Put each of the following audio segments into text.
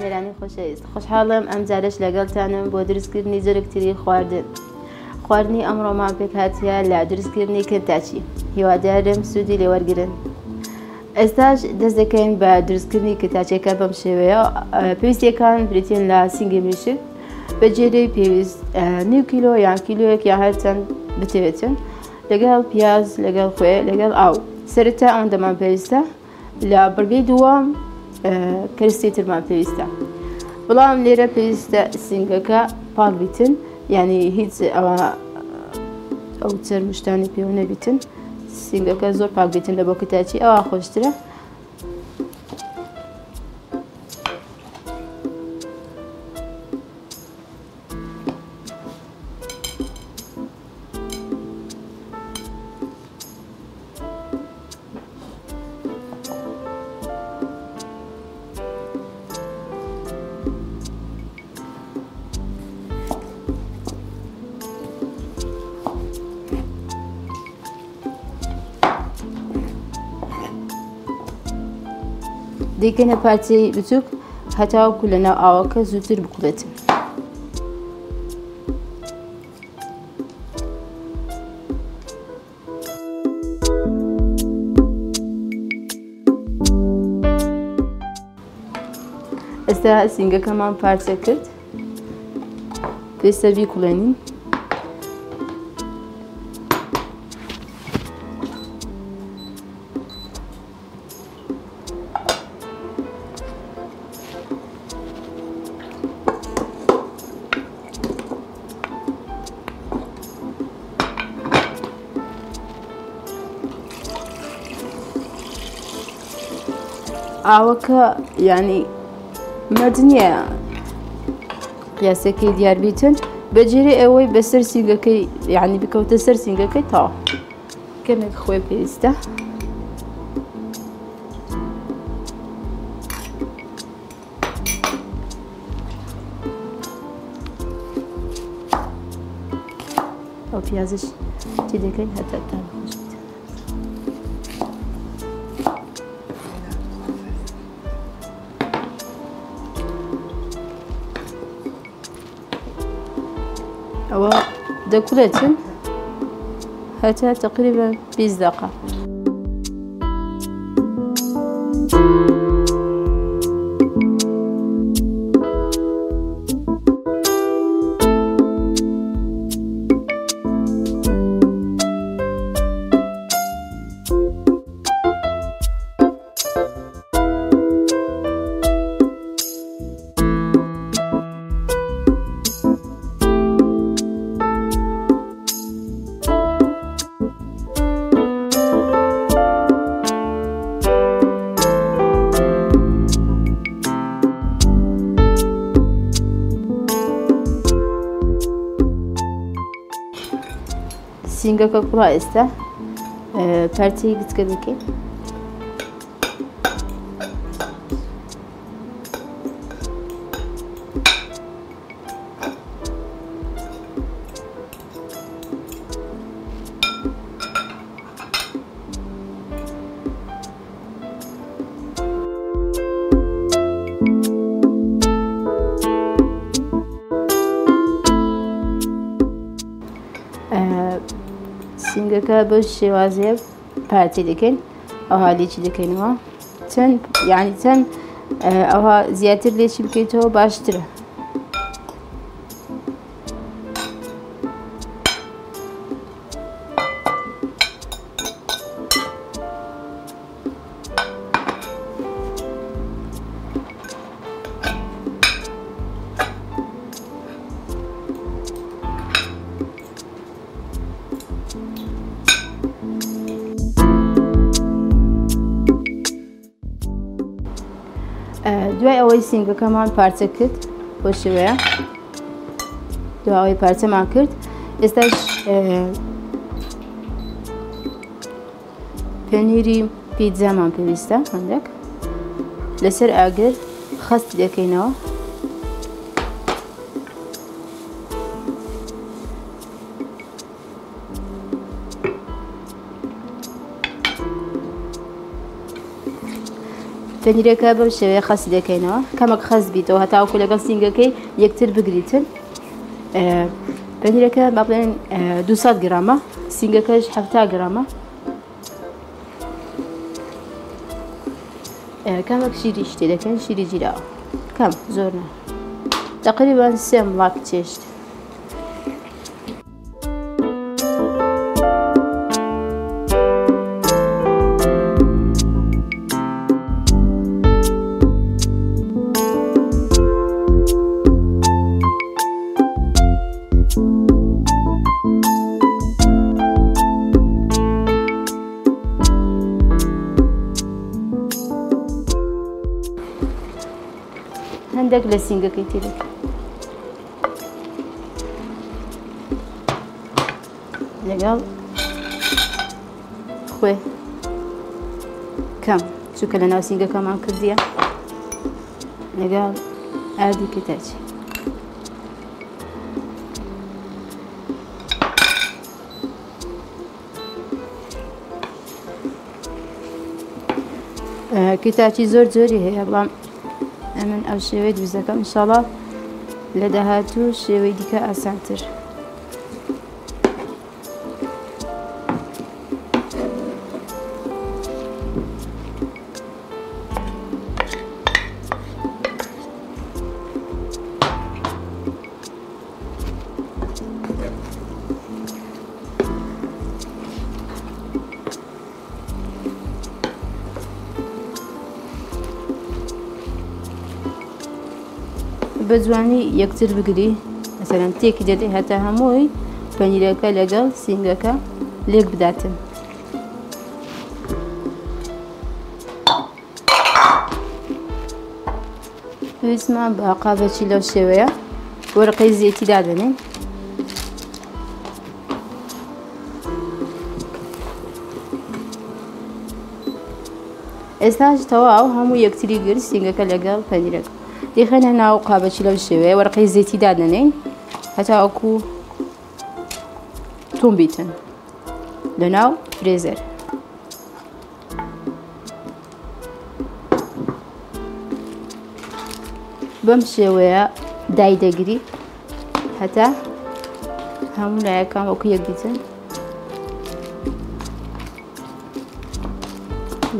میرانی خوشحالم ئەم جارش لەگەڵتانم بۆ دروستکردنی جۆرێکتری خواردنی ئەمڕۆمان پێک هاتیە لە دروستکردنی کەنتاچی. هیوادارم سوودی لێوەرگرن. ئێستاش دەست دەکەین بە دروستکردنی کەنتاچیەکە بەم شێوەیە. پێویستیەکان بریتین لە سینگی مریشک بە جێرەی پێویست نیو کیلۆ یان کیلۆیەک یا هەرچەند بتەوێتن، لەگەڵ پیاز، لەگەڵ خوێ، لەگەڵ ئاو. سەرەتا ئەوەندەمان پێویستە. لە بڕگەی دووەم کەرستی ترمان پێویستە. بەڵام لێرە پێویستە سینگەکە پاک بیتن، یعنی هیچ ئەو چەرمشتانی پێوە نەبیتن. سینگەکە زۆر پاک بیتن لە بۆ کەنتاچی ئەوە خۆشترە. دیکەنە پارچەی بچووک هەتاوەکو لەناو ئاوەکە زووتر بقوڵێتن. ئێستا سینگەکەمان پارچە کرد، پێویستە بیکوڵێنین. ئاوەکە ینی مەرج نییە قیاسەکەی دیار بیتن، بەجێرەی ئەوەی بەسەر سینگەکەی یعنی بکەوتە سەر سینگەکەی تاوە. کەمێک خۆی پێویستە. ئەو پیازش چی دەکەین هەتا تا خۆش بێت. ئەوە دەکوڵێتن هەتا تقریبا 20 دقیقە. سینگەکە کوڕا ئێستا پارچەی گچکە دەکەین. سینگەکە بەو شێوازەیە پارچەی دەکەین. ئەوها لێچی دەکەینەوە چەند یعنی چەند ئەوها زیاتر لێچی بکەیتەوە باشترە. دوای ئەوەی سینگەکەمان پارچە کرد بۆ شێوەیە، دوای ئەوەی پارچەمان کرد، ئێستاش پەنیری پیتزامان پێویستە هەندێک لەسەر ئاگر خەستی دەکەینەوە. پەنیرەکە بەم شێوەیە خەس دەکەینەوە کەمێک خەس بیتەوە هەتاوەکو لەگەڵ سینگەکەی یەکتر بگریتن پەنیرەکە با بڵێن 200 گرامە سینگەکەش 70 گرامە کەمێک شیری شتێ دەکەین شیری جیراوە کەم زۆر نە تقریبا 3 مڵاک چێشت هەندێک لە سینگەکەی تێدەکەین لەگەڵ خوێ کەم چونکە لە ناو سینگەکەمان کردیە لەگەڵ ئاردی کتاچی کتاچی زۆر جۆری هەیە بەڵام من ئەو شێوەی دروست دەکەم ئینشاڵڵا لە داهاتوو شێوەی دیکە ئاسانتر بە جوانی یەکتر بگری مەسەلەن تێکی دەدەی هەتا هەمووی پەنیرەکە لەگەڵ سینگەکە لێک بداتن پێویستمان بە قاوەچی لەو شێوەیە وەرقەی زێتی دادەنێن ئێستاش تەواو هەموو یەکتری گرت سینگەکە لەگەڵ پەنیرەکە دەخەنە ناو قابەچی لەو شێوەیە وەرقەی زێتی دادەنێن هەتاوەکو توم بیتن لەناو فرێزەر بەم شێوەیە دای دەگری هەتا هەموو لایەکان وەکو یەک بیتن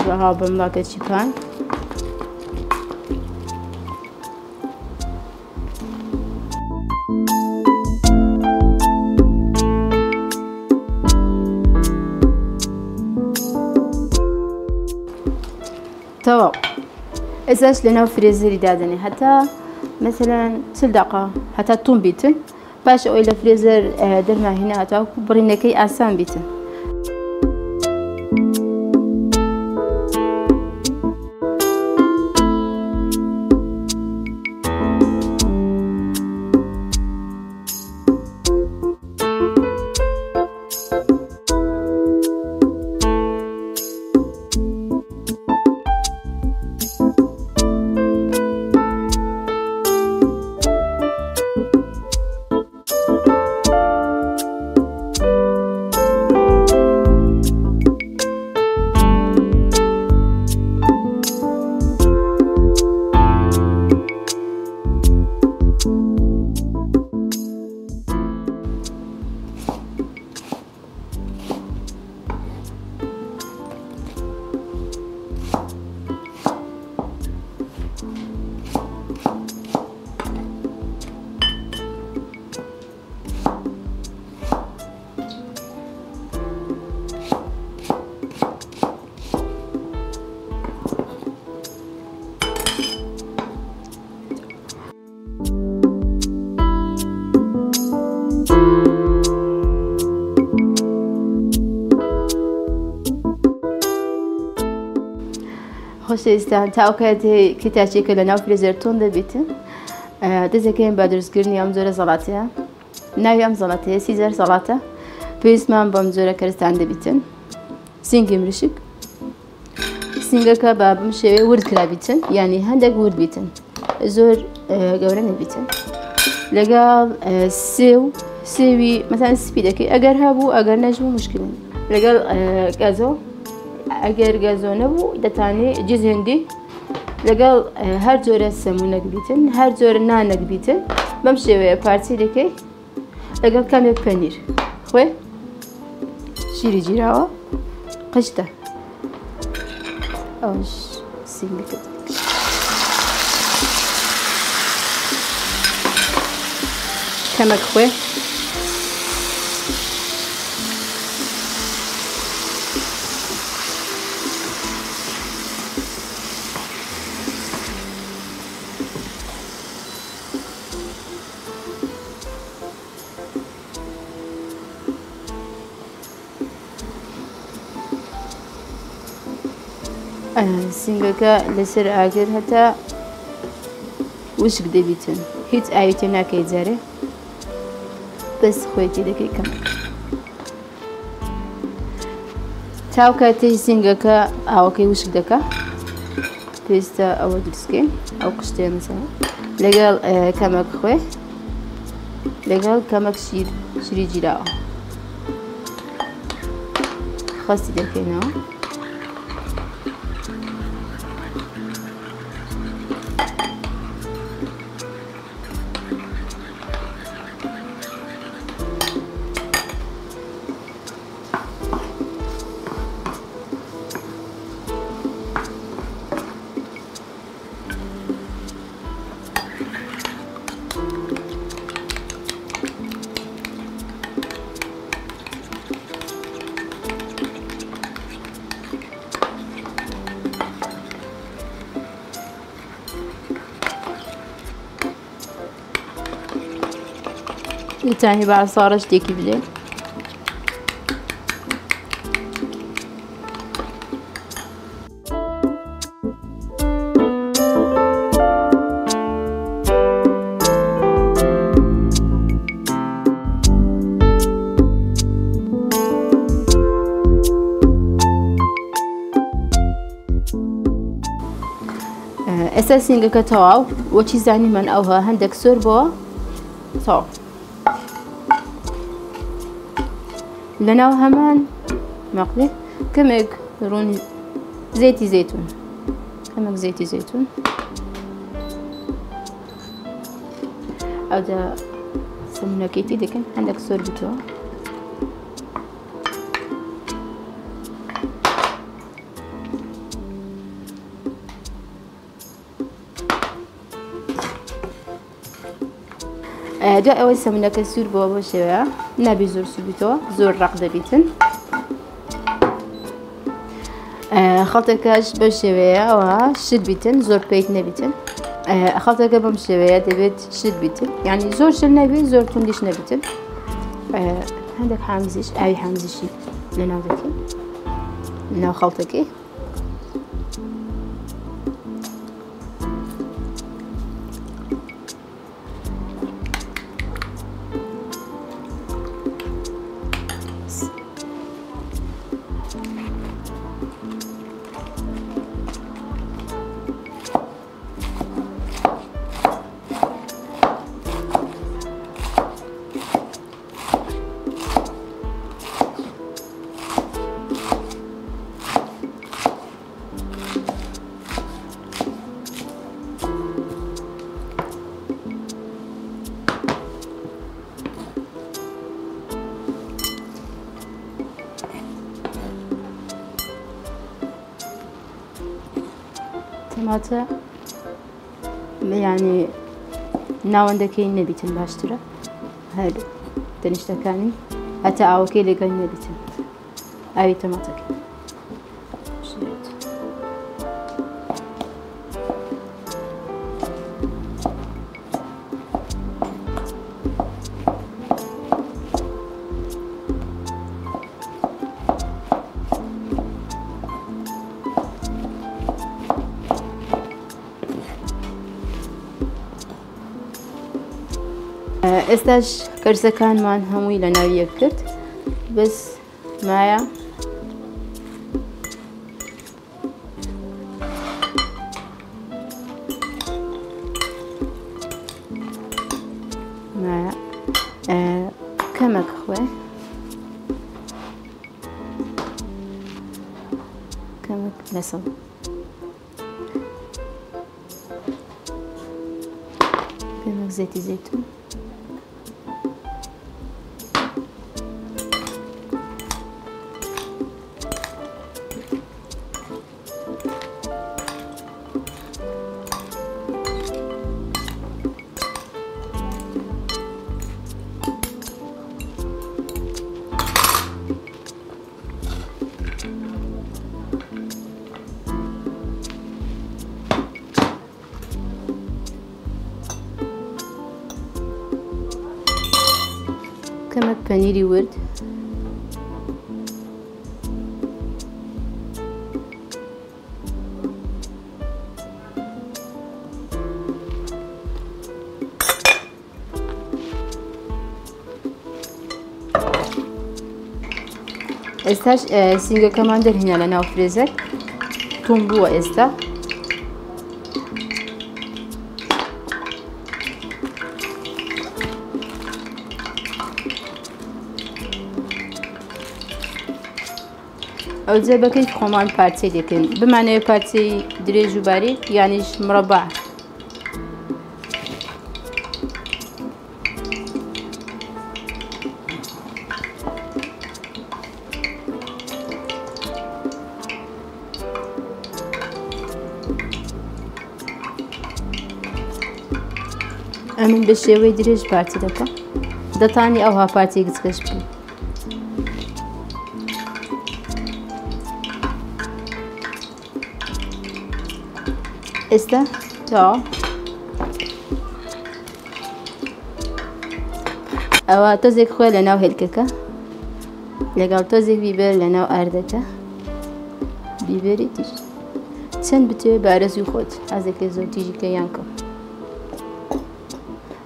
بەها بەم لاکە چیپان تەواو ئێستاش لەناو فرێزەری دادەنێ هەتا مەسەلەن 40 دقە هەتا توم بیتن باش ئەوەی لە فرێزەر دەرماهێنا هەتاوەکو بڕینەکەی ئاسان بیتن خۆشەویستان تا ئەو کاتێ کتاچێکە لە ناو فرێزەر تۆن دەبێتن دەستەکەین بە دروستکردنی ئەم جۆرە زەڵاتەیە ناوی ئەم زەڵاتەیە سیزەر زەڵاتە پێویستمان بەم جۆرە کەرستان دەبێتن سینگی مریشک سینگەکە بە بەم شێوەیە ورد کرابیتن یعنی هەندێک ورد بیتن زۆر گەورە نەبیتن لەگەڵ سێوی مەسەلەن سپی دەکەی ئەگەر هەبوو ئەگەر نەژبوو مشکلن لەگەڵ گازۆ ئەگەر گازۆ نەبوو دەتانێت جێز هێندی لقال هر جورة سمونك بيتن هر جورة نانك بيتن بمشي ويا بارتي لكي لقال كم بنير خوي شيري جيراوا قشطة أوش سينك كمك خوي سنگەکە لەسەر ئاگر هەتا وشک دەبیتن هیچ ئاویتە ناکەی جارێ بەس خۆیتی دەکەی کەمەک تاو کاتەی سنگەکە ئاوەکەی وشک دەکا پێویستە ئەوە دروستکەین ئەو قشتێ مەسەڵەن لەگەڵ کەمەک خوێ لەگەڵ کەمەک شیری جیراوە خەستی دەکەینەوە يتعني بعد صار اشتكي بلي اساسين كتواو وشي زعني من اوها عندك سوربو صار لناو همان مقلي كمك رون زيتي زيتون كمك زيتي زيتون او دا سمنا كيتي لكن عندك سوربتو دو اول سمنا كسور بابا شوية نبي زور سوربتو زور رق دبيتن خلطكاش بشوية و شد بيتن زور بيت نبيتن خلطكا بمشوية دبيت شد بيتن يعني زور شل نبي زور تنديش نبيتن عندك حامزيش اوي حامزيشي لناو دكي لناو خلطكي طماطة يعني ناوندكي نبيتن باشترا هادو تنشتكاني حتى اوكي لقاني نبيتن اوي طماطة استاش كرسكان مان هموي لناوية كرت بس معايا كمك خوي كمك نسل كمان زيت زيتون. كمك بانيري ورد. استاش سینگە كمان دەرهێنا لە ناو فرێزەر تۆم بووە ئێستا. ئەو جێبەکەی خۆمان پارچەی دەکەین بمانەوە پارچەی درێژ و باریک یانیش مربع. ئەمن بە شێوەی درێژ پارچە دەکەم دەتانی ئەوها پارچەی گچکەش بوو. ئێستا تاوە ئەوە تۆزێک خۆی لە ناو هێلکەکە لەگەڵ تۆزێک بیبەر لە ناو ئاردەکە بیبەری تیژ چەند بتوێ بە ئارەزوی خۆت حەزێکی زۆر تیژیکە یان کەم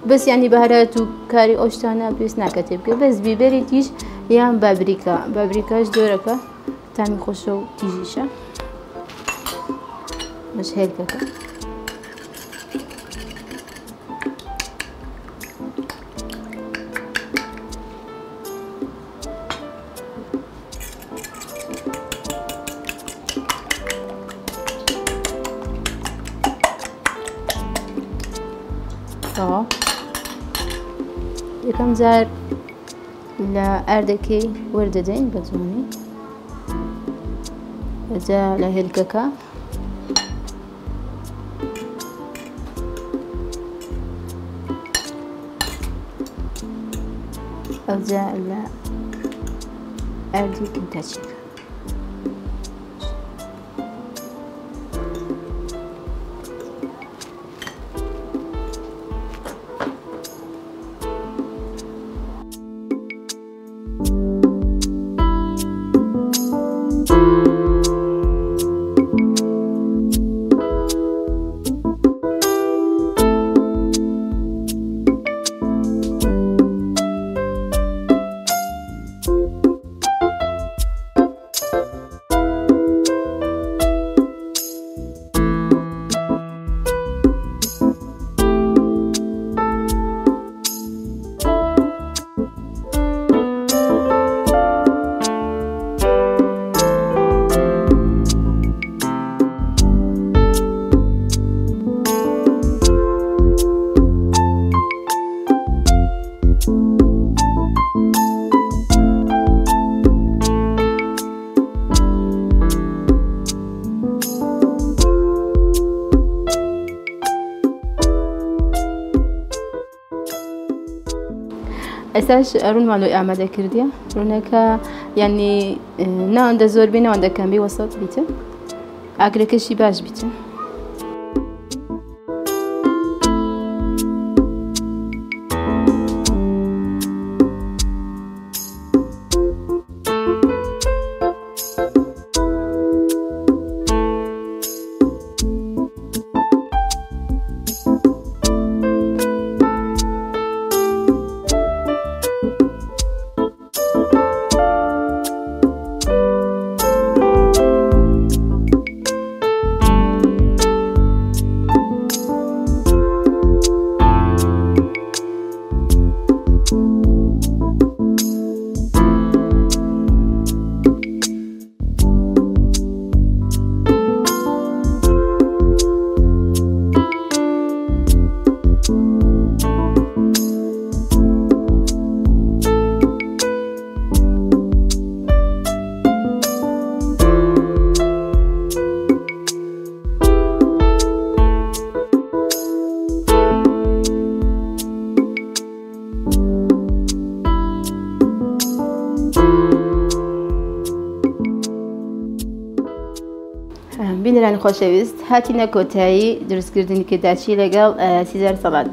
بەس ینی بەهارەت و کاری ئەو شتانە پێویست ناکاتێ بکە بەس بیبەری تیژ یان بابریکا. بابریکاش زۆرەکە تامی خۆشە و تیژیشە مەش هێلکەکە. یەکەم جار لە ئاردەکەی وەردەدەین بە جوانی ئەجا لە هێلکەکە ئەجا لە ئاردی کنتاچێکە. ئێستاش ڕوونمان ئامادە کردیە ڕوونەکە یعنی ناوەندە زۆر بێ ناوەندە کەمبی وەسەڵ بیتە ئاگرەکەشی باش بیتە. بەڕێزان خۆشەویست هاتینە کۆتایی دروستکردنی کرداچی لەگەڵ سیزار سەڵات.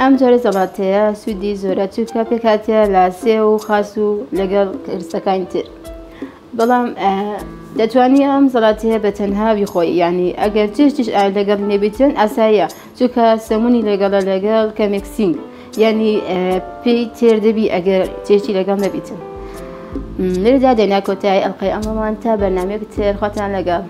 ئەم جۆرە سەڵاتەیە سوودی زۆرە چووکە پێکاتە لە سێ و خاس و لەگەڵ کرسەکانی تر. بەڵام دەتوانی ئەم سەڵاتەیە بە تەنها بیخۆی، یعنی ئەگەر چشتیش لەگەڵ نێبیتن ئاساییە چووکە سەمونی لەگەڵە لەگەڵ کەمێکسینگ، یعنی پێی تێردەبی ئەگەر چێشتی لەگەڵ نەبیتن. لێرەدا دێنا کۆتایی ئەڵقەی ئەمەمان تا بەرنامەیەک تر خۆتان لەگەڵ.